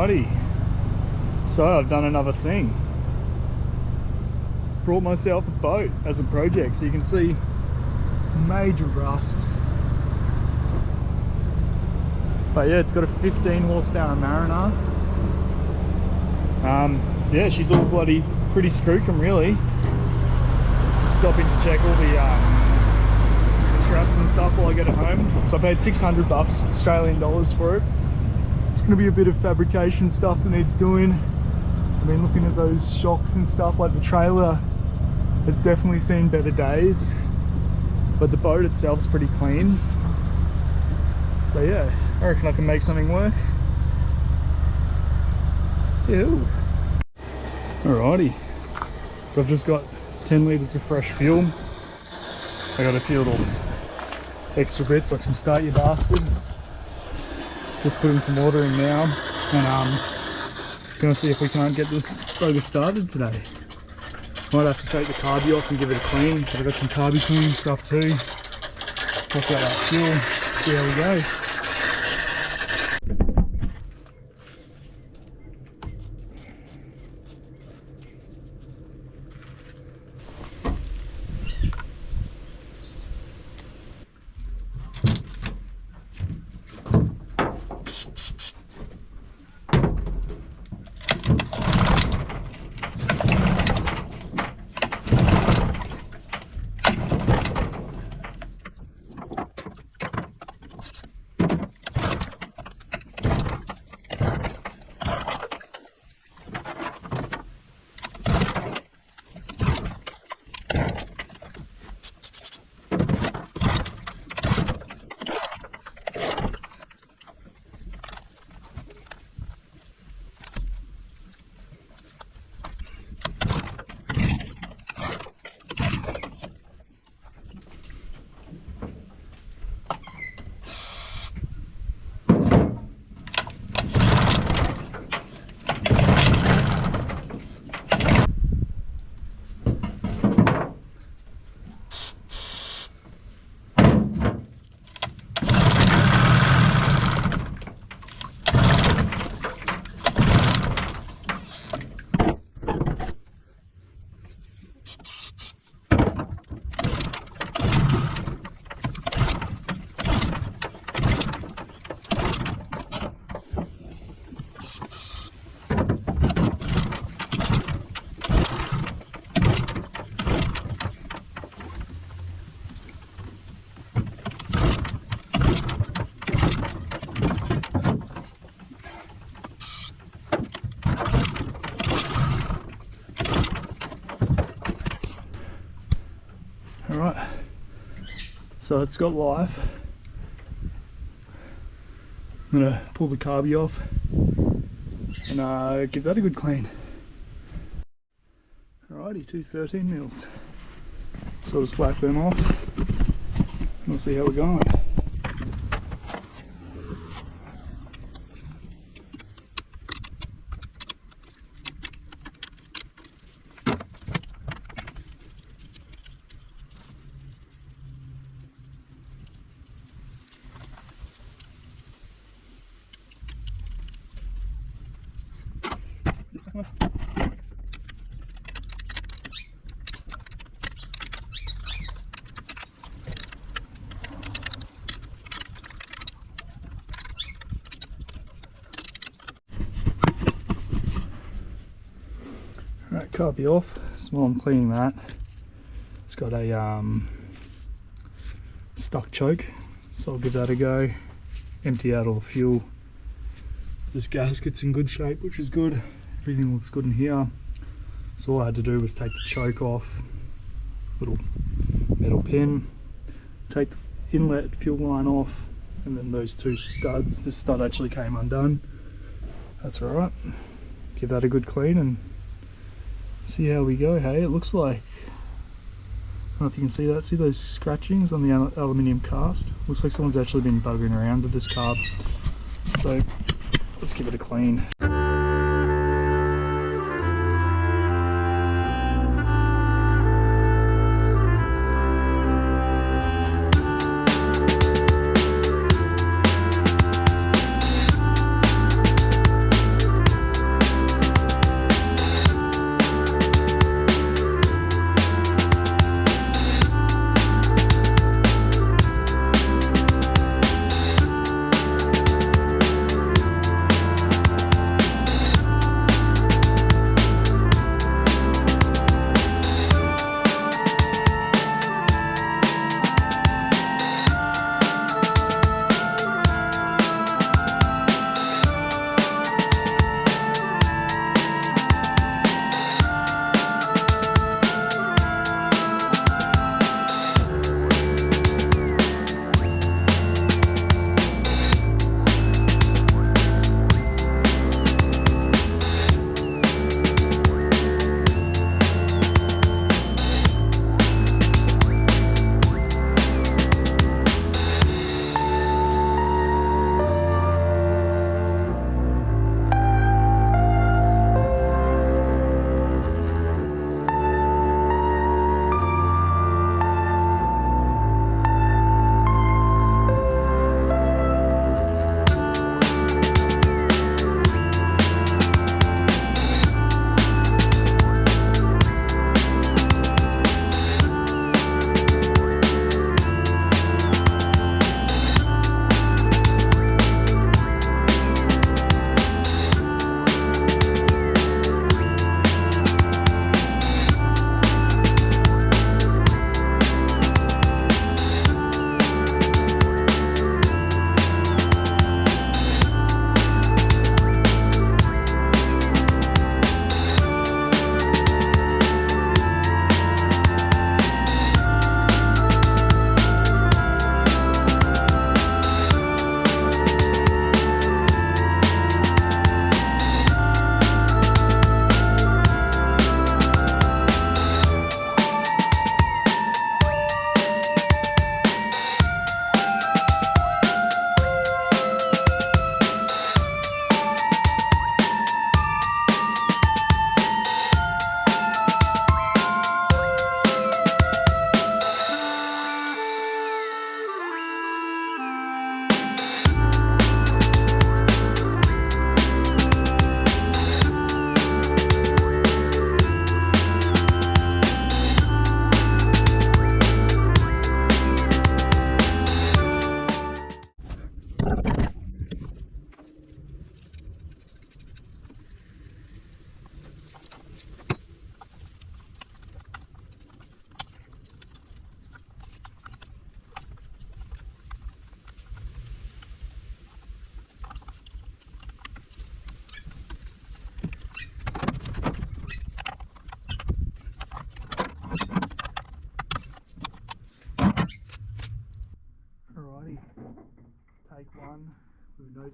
Alrighty, so I've done another thing. Brought myself a boat as a project, so you can see major rust. But yeah, it's got a 15 horsepower Mariner. Yeah, she's all bloody pretty skookum really. Stopping to check all the straps and stuff while I get it home. So I paid 600 bucks Australian dollars for it. It's going to be a bit of fabrication stuff that needs doing. I've been looking at those shocks and stuff, like the trailer has definitely seen better days, but the boat itself's pretty clean. So yeah, I reckon I can make something work. Ew. Alrighty, so I've just got 10 litres of fresh fuel. I got a few little extra bits, like some Start Your Bastard. Just putting some water in now, and gonna see if we can't get this boat started today. Might have to take the Carby off and give it a clean, but I've got some Carby cleaning stuff too. Toss out that fuel, see how we go. Alright, so it's got life. I'm going to pull the Carby off and give that a good clean. Alrighty, 2 13 mils. So I'll just whack them off and we'll see how we're going. Right, Carby off. So while I'm cleaning that, it's got a stuck choke, so I'll give that a go. Empty out all the fuel. This gasket's in good shape, which is good. Everything looks good in here. So all I had to do was take the choke off, little metal pin, take the inlet fuel line off, and then those two studs. This stud actually came undone. That's alright. Give that a good clean and see how we go. Hey, it looks like, I don't know if you can see that. See those scratchings on the aluminium cast? Looks like someone's actually been buggering around with this carb. So let's give it a clean.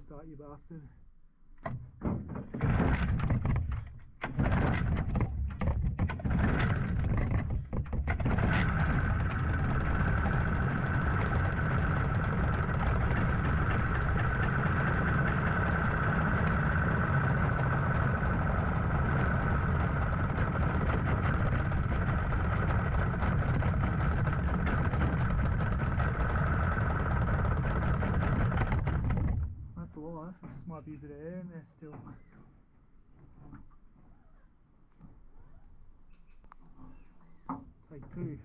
start, you bastard. That's a lot. It just might be a bit of air in there still. Take two.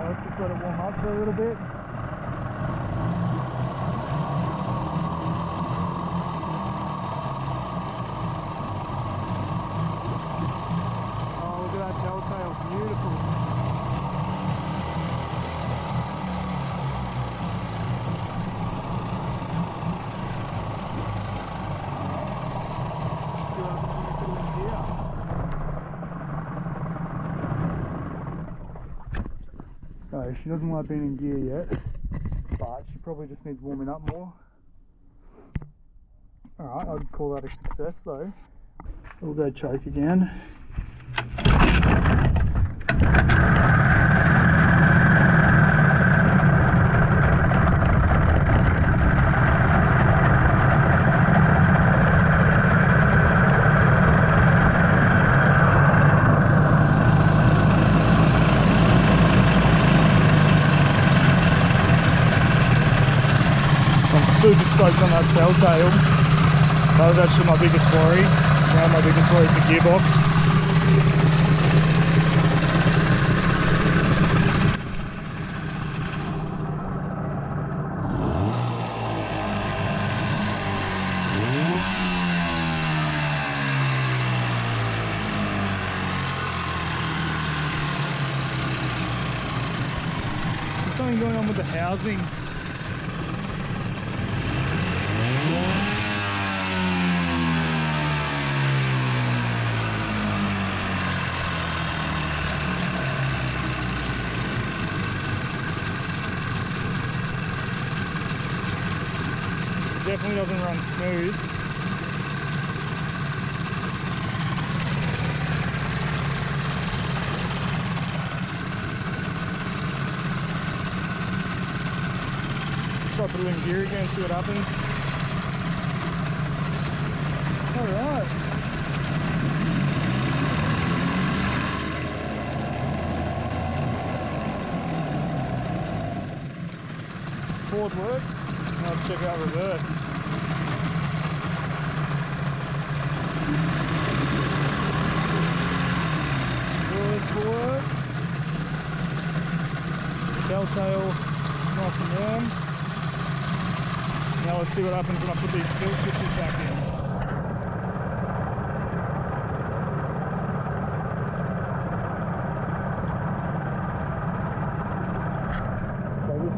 Let's just let it warm up for a little bit. Oh, look at that telltale, beautiful. Let's see what happens when we put it in gear. So she doesn't like being in gear yet, but she probably just needs warming up more. Alright, I'd call that a success though. We'll go choke again. I'm super stoked on that telltale. That was actually my biggest worry. Now my biggest worry is the gearbox. There's something going on with the housing. Definitely doesn't run smooth. Let's try put it in gear again, see what happens. Alright. Forward works. Now let's check out reverse. Reverse works. Telltale is nice and warm. Now let's see what happens when I put these kill switches back in.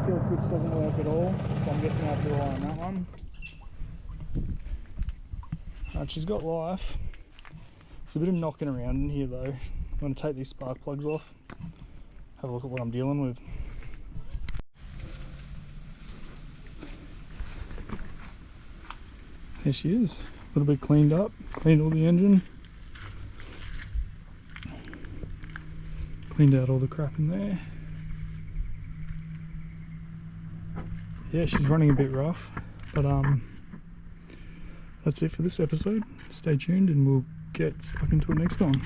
Kill switch doesn't work at all, so I'm guessing I have to rely on that one. Alright, she's got life. There's a bit of knocking around in here though. I'm going to take these spark plugs off, have a look at what I'm dealing with. There she is, a little bit cleaned up, cleaned all the engine, cleaned out all the crap in there. Yeah, she's running a bit rough, but that's it for this episode. Stay tuned and we'll get stuck into it next time.